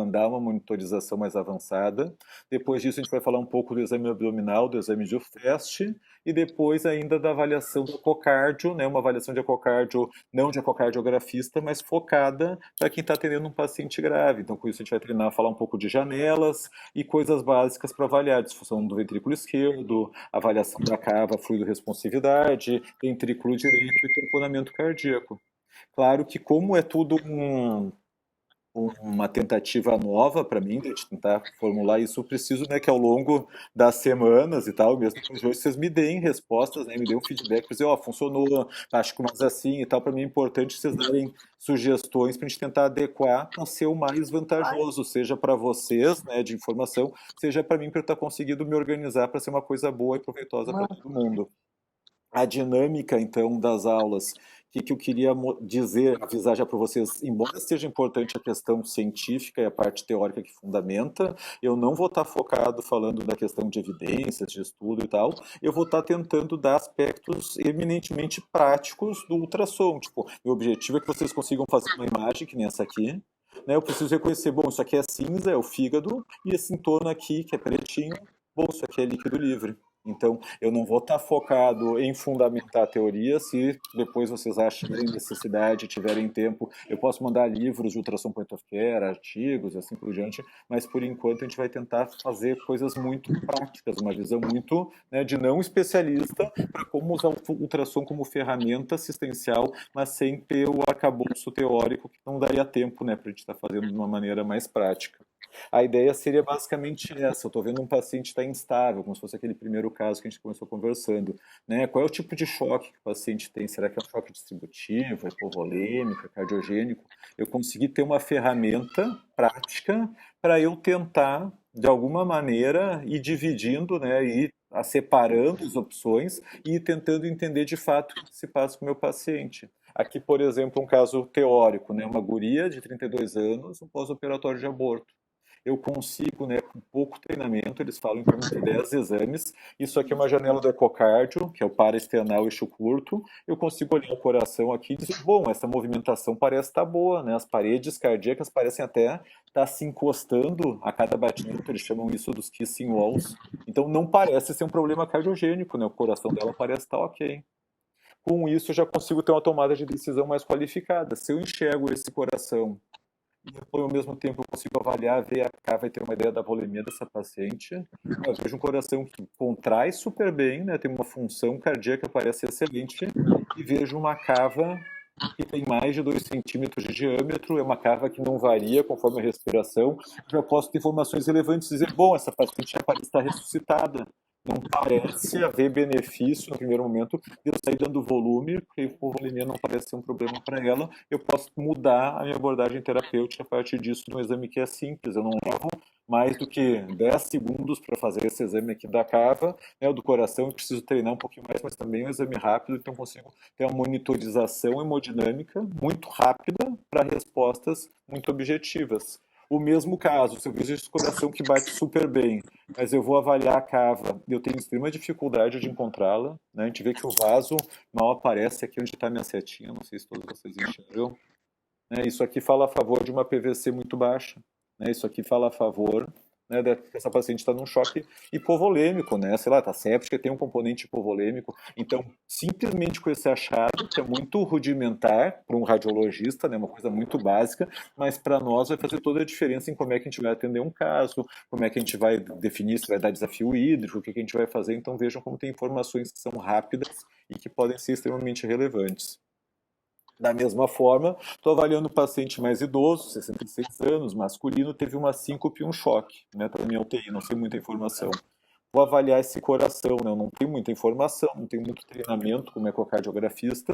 demandar uma monitorização mais avançada. Depois disso, a gente vai falar um pouco do exame abdominal, do exame de FAST, e depois ainda da avaliação do ecocardio, né? Uma avaliação de ecocardio, não de ecocardiografista, mas focada para quem está atendendo um paciente grave. Então, com isso, a gente vai treinar a falar um pouco de janelas e coisas básicas para avaliar, disfunção do ventrículo esquerdo, avaliação da cava, fluido responsividade, ventrículo direito e tamponamento cardíaco. Claro que como é tudo uma tentativa nova para mim de tentar formular isso, eu preciso, né, que ao longo das semanas e tal, mesmo que hoje vocês me deem respostas, né, me deem um feedback, dizer, ó, funcionou, acho que mais assim e tal, para mim é importante vocês darem sugestões para a gente tentar adequar para ser o mais vantajoso, seja para vocês, né, de informação, seja para mim para eu estar conseguindo me organizar para ser uma coisa boa e proveitosa para todo mundo. A dinâmica, então, das aulas, que eu queria dizer, avisar já para vocês, embora seja importante a questão científica e a parte teórica que fundamenta, eu não vou estar focado falando da questão de evidências, de estudo e tal, eu vou estar tentando dar aspectos eminentemente práticos do ultrassom. Tipo, meu objetivo é que vocês consigam fazer uma imagem que nem essa aqui, né? Eu preciso reconhecer, bom, isso aqui é cinza, é o fígado, e esse entorno aqui, que é pretinho, bom, isso aqui é líquido livre. Então, eu não vou estar focado em fundamentar a teoria. Se depois vocês acharem necessidade, tiverem tempo, eu posso mandar livros de ultrassom point of care, artigos e assim por diante, mas por enquanto a gente vai tentar fazer coisas muito práticas, uma visão muito, né, de não especialista para como usar o ultrassom como ferramenta assistencial, mas sem ter o arcabouço teórico que não daria tempo, né, para a gente estar fazendo de uma maneira mais prática. A ideia seria basicamente essa. Eu estou vendo um paciente estar instável, como se fosse aquele primeiro caso que a gente começou conversando, né? Qual é o tipo de choque que o paciente tem? Será que é um choque distributivo, hipovolêmico, cardiogênico? Eu consegui ter uma ferramenta prática para eu tentar, de alguma maneira, ir dividindo, né? Ir separando as opções e ir tentando entender de fato o que se passa com o meu paciente. Aqui, por exemplo, um caso teórico, né? Uma guria de 32 anos, um pós-operatório de aborto. Eu consigo, né, com pouco treinamento, eles falam em torno de 10 exames. Isso aqui é uma janela do ecocárdio, que é o paraesternal eixo curto. Eu consigo olhar o coração aqui e dizer, bom, essa movimentação parece estar boa, né? As paredes cardíacas parecem até estar se encostando a cada batimento, eles chamam isso dos kissing walls. Então não parece ser um problema cardiogênico, né? O coração dela parece estar ok. Com isso, eu já consigo ter uma tomada de decisão mais qualificada. Se eu enxergo esse coração e ao mesmo tempo eu consigo avaliar, ver a cava e ter uma ideia da volemia dessa paciente. Eu vejo um coração que contrai super bem, né, tem uma função cardíaca que parece excelente, e vejo uma cava que tem mais de 2 centímetros de diâmetro, é uma cava que não varia conforme a respiração. Já posso ter informações relevantes e dizer, bom, essa paciente já parece estar ressuscitada. Não parece haver benefício no primeiro momento de eu sair dando volume, porque a hipovolemia não parece ser um problema para ela. Eu posso mudar a minha abordagem terapêutica a partir disso num exame que é simples. Eu não levo mais do que 10 segundos para fazer esse exame aqui da cava, né, o do coração. Eu preciso treinar um pouquinho mais, mas também é um exame rápido, então consigo ter uma monitorização hemodinâmica muito rápida para respostas muito objetivas. O mesmo caso, se eu vejo esse coração que bate super bem, mas eu vou avaliar a cava e eu tenho extrema dificuldade de encontrá-la, né? A gente vê que o vaso mal aparece aqui onde está a minha setinha, não sei se todos vocês enxergam, né? Isso aqui fala a favor de uma PVC muito baixa, né? Isso aqui fala a favor, né, dessa paciente está num choque hipovolêmico, né? Sei lá, está séptica, tem um componente hipovolêmico. Então, simplesmente com esse achado, que é muito rudimentar para um radiologista, né, uma coisa muito básica, mas para nós vai fazer toda a diferença em como é que a gente vai atender um caso, como é que a gente vai definir se vai dar desafio hídrico, o que a gente vai fazer. Então, vejam como tem informações que são rápidas e que podem ser extremamente relevantes. Da mesma forma, estou avaliando o paciente mais idoso, 66 anos, masculino, teve uma síncope e um choque, né? Está na minha UTI, não sei muita informação. Vou avaliar esse coração, né? Eu não tenho muita informação, não tenho muito treinamento como ecocardiografista.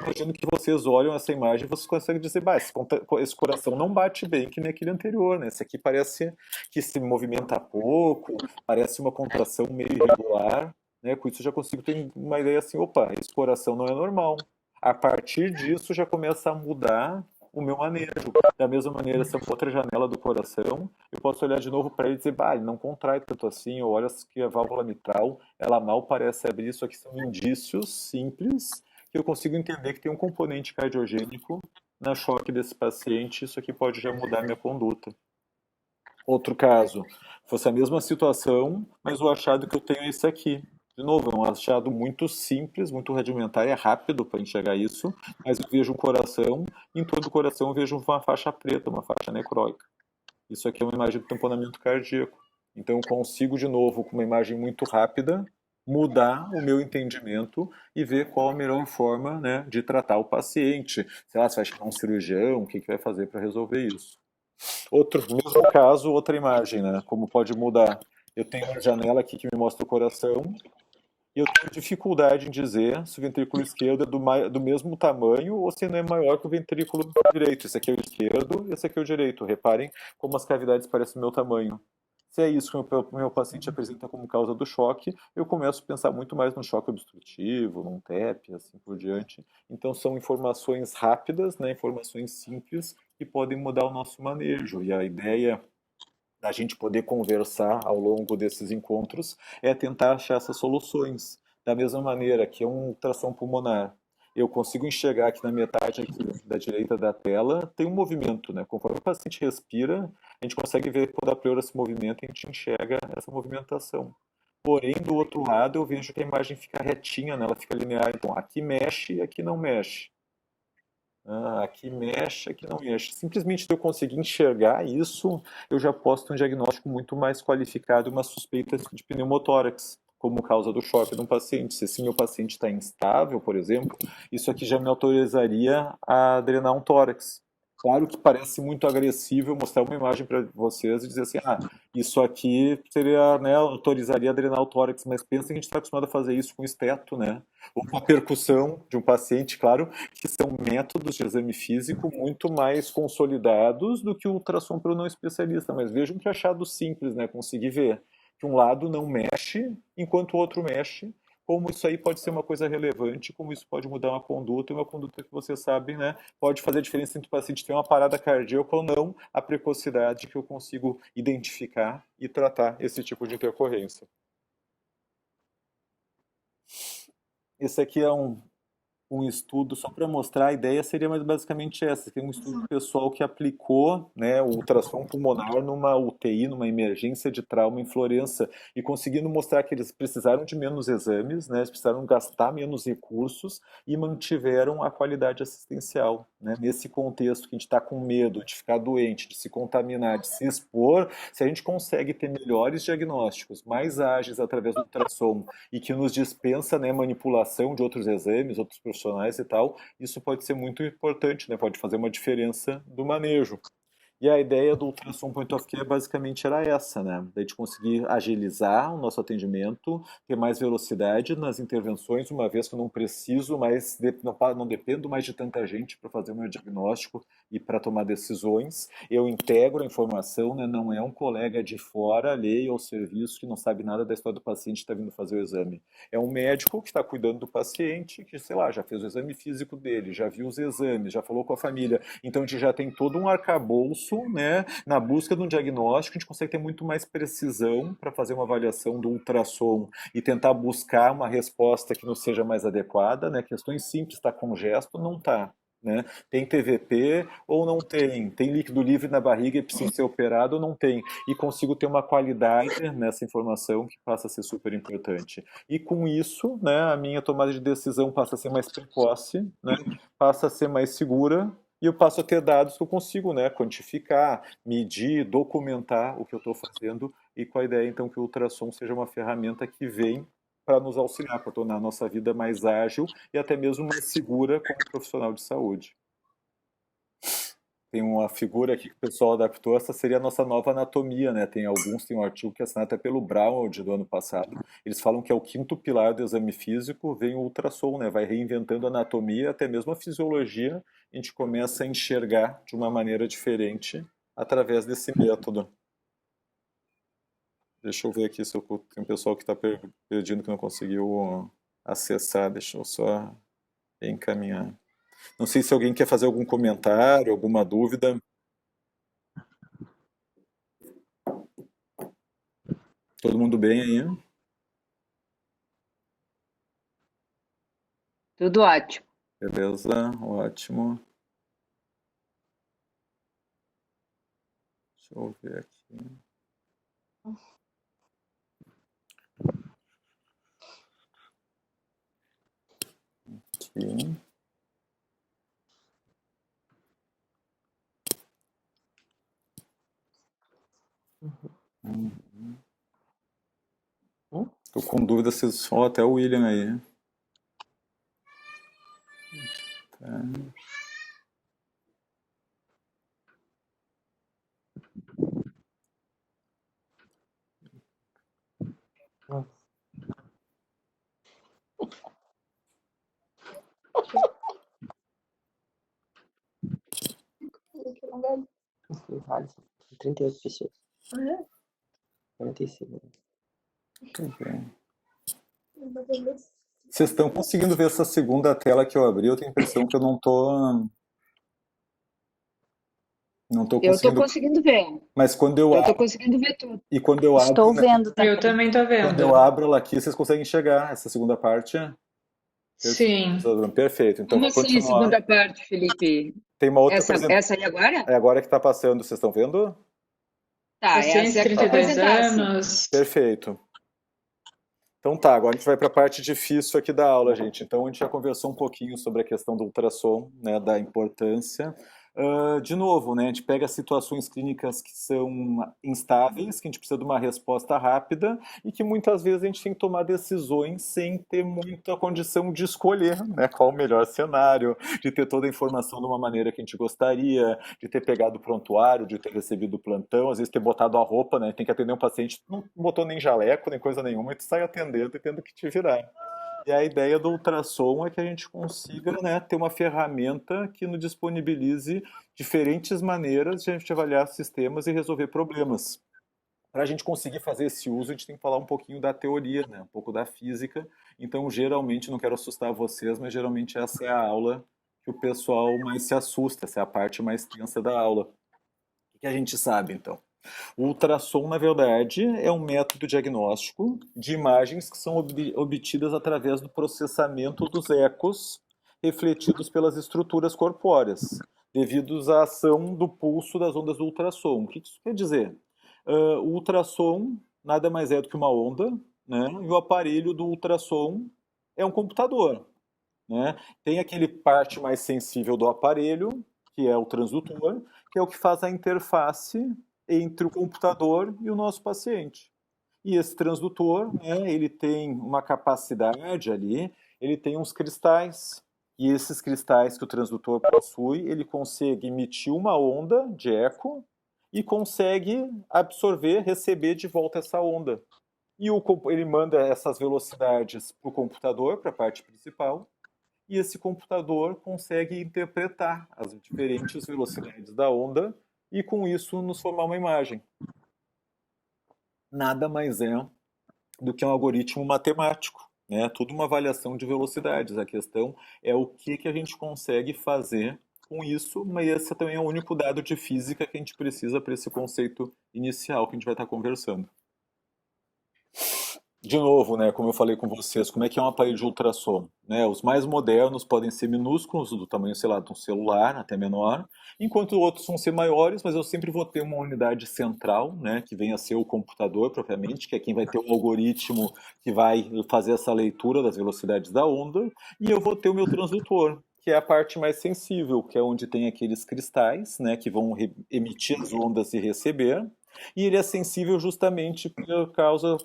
Imagino que vocês olham essa imagem e vocês conseguem dizer, bah, esse coração não bate bem que nem aquele anterior, né? Esse aqui parece que se movimenta pouco, parece uma contração meio irregular, né? Com isso eu já consigo ter uma ideia assim, opa, esse coração não é normal. A partir disso já começa a mudar o meu manejo. Da mesma maneira, se eu for outra janela do coração, eu posso olhar de novo para ele e dizer, bah, ele não contrai tanto assim, ou olha que a válvula mitral, ela mal parece abrir. Isso aqui são indícios simples que eu consigo entender que tem um componente cardiogênico na choque desse paciente. Isso aqui pode já mudar a minha conduta. Outro caso, fosse a mesma situação, mas o achado que eu tenho é esse aqui. De novo, é um achado muito simples, muito rudimentar, é rápido para enxergar isso, mas eu vejo um coração, e em todo o coração eu vejo uma faixa preta, uma faixa necróica. Isso aqui é uma imagem do tamponamento cardíaco. Então eu consigo, de novo, com uma imagem muito rápida, mudar o meu entendimento e ver qual a melhor forma, né, de tratar o paciente. Sei lá, se vai chamar um cirurgião, o que que vai fazer para resolver isso. Outro, mesmo caso, outra imagem, né? Como pode mudar. Eu tenho uma janela aqui que me mostra o coração e eu tenho dificuldade em dizer se o ventrículo esquerdo é do mesmo tamanho ou se não é maior que o ventrículo direito. Esse aqui é o esquerdo e esse aqui é o direito. Reparem como as cavidades parecem do meu tamanho. Se é isso que o meu paciente apresenta como causa do choque, eu começo a pensar muito mais no choque obstrutivo, num TEP, assim por diante. Então são informações rápidas, né, informações simples que podem mudar o nosso manejo. E a ideia da gente poder conversar ao longo desses encontros é tentar achar essas soluções. Da mesma maneira que um ultrassom pulmonar, eu consigo enxergar aqui na metade aqui da direita da tela, tem um movimento, né? Conforme o paciente respira, a gente consegue ver quando a pleura se movimenta e a gente enxerga essa movimentação. Porém, do outro lado, eu vejo que a imagem fica retinha, né? Ela fica linear. Então, aqui mexe e aqui não mexe. Ah, aqui mexe, aqui não mexe. Simplesmente de eu conseguir enxergar isso, eu já posso ter um diagnóstico muito mais qualificado e uma suspeita de pneumotórax, como causa do choque de um paciente. Se esse meu paciente está instável, por exemplo, isso aqui já me autorizaria a drenar um tórax. Claro que parece muito agressivo eu mostrar uma imagem para vocês e dizer assim, ah, isso aqui seria, né, autorizaria a drenar o tórax, mas pensa que a gente está acostumado a fazer isso com esteto, né? Ou com a percussão de um paciente, claro, que são métodos de exame físico muito mais consolidados do que o ultrassom para o não especialista. Mas vejam que achado simples, né? Conseguir ver que um lado não mexe enquanto o outro mexe, como isso aí pode ser uma coisa relevante, como isso pode mudar uma conduta, e uma conduta que você sabe, né, pode fazer a diferença entre o paciente ter uma parada cardíaca ou não, a precocidade que eu consigo identificar e tratar esse tipo de intercorrência. Esse aqui é um estudo, só para mostrar, a ideia seria mais basicamente essa. Tem um estudo pessoal que aplicou, né, o ultrassom pulmonar numa UTI, numa emergência de trauma em Florença, e conseguindo mostrar que eles precisaram de menos exames, né, eles precisaram gastar menos recursos e mantiveram a qualidade assistencial. Né? Nesse contexto que a gente está com medo de ficar doente, de se contaminar, de se expor, se a gente consegue ter melhores diagnósticos, mais ágeis através do ultrassom, e que nos dispensa, né, manipulação de outros exames, outros profissionais e tal, isso pode ser muito importante, né, pode fazer uma diferença do manejo. E a ideia do ultrassom point of care basicamente era essa, né? Da gente conseguir agilizar o nosso atendimento, ter mais velocidade nas intervenções, uma vez que eu não preciso mais, não dependo mais de tanta gente para fazer o meu diagnóstico e para tomar decisões. Eu integro a informação, né? Não é um colega de fora, alheio ao serviço, que não sabe nada da história do paciente e está vindo fazer o exame. É um médico que está cuidando do paciente, que, sei lá, já fez o exame físico dele, já viu os exames, já falou com a família. Então a gente já tem todo um arcabouço, né, na busca de um diagnóstico, a gente consegue ter muito mais precisão para fazer uma avaliação do ultrassom e tentar buscar uma resposta que nos seja mais adequada, né? Questões simples, está com gesto, não está. Né? Tem TVP ou não tem? Tem líquido livre na barriga e precisa ser operado ou não tem? E consigo ter uma qualidade nessa informação que passa a ser super importante. E com isso, né, a minha tomada de decisão passa a ser mais precoce, né, passa a ser mais segura e eu passo a ter dados que eu consigo, né, quantificar, medir, documentar o que eu estou fazendo e com a ideia então que o ultrassom seja uma ferramenta que vem para nos auxiliar, para tornar a nossa vida mais ágil e até mesmo mais segura como profissional de saúde. Tem uma figura aqui que o pessoal adaptou, essa seria a nossa nova anatomia, né? Tem um artigo que é assinado até pelo Brown do ano passado. Eles falam que é o quinto pilar do exame físico, vem o ultrassom, né? Vai reinventando a anatomia, até mesmo a fisiologia, a gente começa a enxergar de uma maneira diferente através desse método. Deixa eu ver aqui se tem um pessoal que está pedindo que não conseguiu acessar, deixa eu só encaminhar. Não sei se alguém quer fazer algum comentário, alguma dúvida. Todo mundo bem aí? Tudo ótimo. Beleza, ótimo. Deixa eu ver aqui. Aqui. Tô com dúvida se só até o William aí. Tá. Vários. 38 pessoas. 45. Muito bem. Vocês estão conseguindo ver essa segunda tela que eu abri? Eu tenho a impressão que eu não tô Eu tô conseguindo. conseguindo ver. Mas quando eu Eu tô abro, conseguindo ver tudo. e quando eu abro, Estou né, vendo Eu também. também tô quando eu vendo. abro ela aqui, vocês conseguem enxergar essa segunda parte? Sim. Perfeito. Então Como vou assim, continuar. segunda parte, Felipe? Tem uma outra Essa aí agora? É agora que está passando, vocês estão vendo? Tá, essa é a que tu 432 apresentasse. anos. Perfeito. Então tá, agora a gente vai para a parte difícil aqui da aula, gente. Então a gente já conversou um pouquinho sobre a questão do ultrassom, né, da importância. De novo, né, a gente pega situações clínicas que são instáveis, que a gente precisa de uma resposta rápida e que muitas vezes a gente tem que tomar decisões sem ter muita condição de escolher, né, qual o melhor cenário, de ter toda a informação de uma maneira que a gente gostaria, de ter pegado o prontuário, de ter recebido o plantão, às vezes ter botado a roupa, né, tem que atender um paciente, não botou nem jaleco, nem coisa nenhuma, e tu sai atendendo e tendo que te virar. E a ideia do ultrassom é que a gente consiga, né, ter uma ferramenta que nos disponibilize diferentes maneiras de a gente avaliar sistemas e resolver problemas. Para a gente conseguir fazer esse uso, a gente tem que falar um pouquinho da teoria, né, um pouco da física. Então, geralmente, não quero assustar vocês, mas geralmente essa é a aula que o pessoal mais se assusta, essa é a parte mais tensa da aula. O que a gente sabe, então? O ultrassom, na verdade, é um método diagnóstico de imagens que são obtidas através do processamento dos ecos refletidos pelas estruturas corpóreas, devidos à ação do pulso das ondas do ultrassom. O que isso quer dizer? O ultrassom nada mais é do que uma onda, né? E o aparelho do ultrassom é um computador, né? Tem aquele parte mais sensível do aparelho, que é o transdutor, que é o que faz a interface entre o computador e o nosso paciente. E esse transdutor, né, ele tem uma capacidade ali, ele tem uns cristais, e esses cristais que o transdutor possui, ele consegue emitir uma onda de eco e consegue absorver, receber de volta essa onda. E ele manda essas velocidades para o computador, para a parte principal, e esse computador consegue interpretar as diferentes velocidades da onda e com isso nos formar uma imagem. Nada mais é do que um algoritmo matemático, né? Tudo uma avaliação de velocidades. A questão é o que a gente consegue fazer com isso, mas esse também é o único dado de física que a gente precisa para esse conceito inicial que a gente vai estar conversando. De novo, né, como eu falei com vocês, como é que é um aparelho de ultrassom? Né, os mais modernos podem ser minúsculos, do tamanho, sei lá, de um celular, até menor, enquanto outros vão ser maiores, mas eu sempre vou ter uma unidade central, né, que venha a ser o computador propriamente, que é quem vai ter o algoritmo que vai fazer essa leitura das velocidades da onda, e eu vou ter o meu transdutor, que é a parte mais sensível, que é onde tem aqueles cristais, né, que vão emitir as ondas e receber, e ele é sensível justamente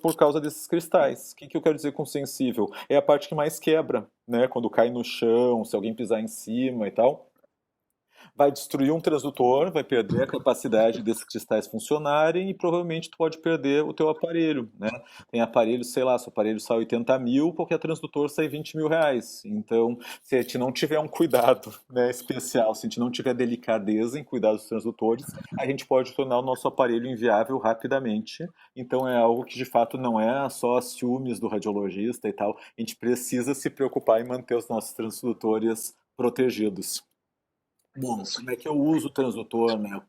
por causa desses cristais. O que eu quero dizer com sensível? É a parte que mais quebra, né? Quando cai no chão, se alguém pisar em cima e tal. Vai destruir um transdutor, vai perder a capacidade desses cristais funcionarem e provavelmente tu pode perder o teu aparelho, né? Tem aparelho, sei lá, se o aparelho sai 80 mil, qualquer transdutor sai 20 mil reais. Então, se a gente não tiver um cuidado, né, especial, se a gente não tiver delicadeza em cuidar dos transdutores, a gente pode tornar o nosso aparelho inviável rapidamente. Então, é algo que de fato não é só ciúmes do radiologista e tal. A gente precisa se preocupar em manter os nossos transdutores protegidos. Bom, como é que eu uso o transdutor, né?